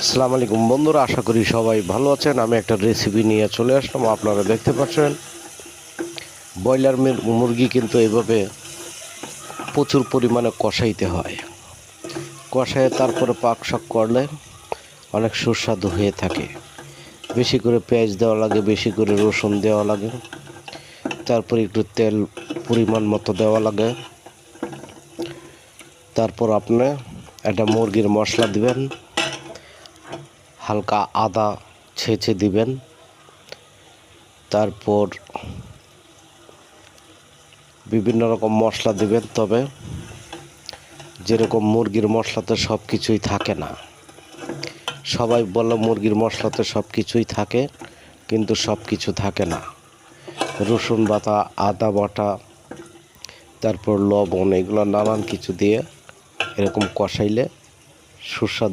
আসসালামু আলাইকুম বন্ধুরা, আশা করি সবাই ভালো আছেন। আমি একটা রেসিপি নিয়ে চলে আসলাম। আপনারা দেখতে পাচ্ছেন ব্রয়লার মুরগি কিন্তু এইভাবে প্রচুর পরিমাণে কষাইতে হয়। কষায় তারপরে পাক শাক করলে অনেক সুস্বাদু হয়ে থাকে। বেশি করে পেঁয়াজ দেওয়া লাগে, বেশি করে রসুন দেওয়া লাগে, তারপরে একটু তেল পরিমাণ মতো দেওয়া লাগে। তারপর আপনি একটা মুরগির মশলা দিবেন, হালকা আদা ছেঁচে দিবেন, তারপর বিভিন্ন রকম মশলা দিবেন। তবে যেরকম মুরগির মশলাতে সব কিছুই থাকে না। সবাই বলে মুরগির মশলাতে সব কিছুই থাকে, কিন্তু সব কিছু থাকে না। রসুন বাটা, আদা বাটা, তারপর লবণ, এগুলো নানান কিছু দিয়ে এরকম কষাইলে সুস্বাদু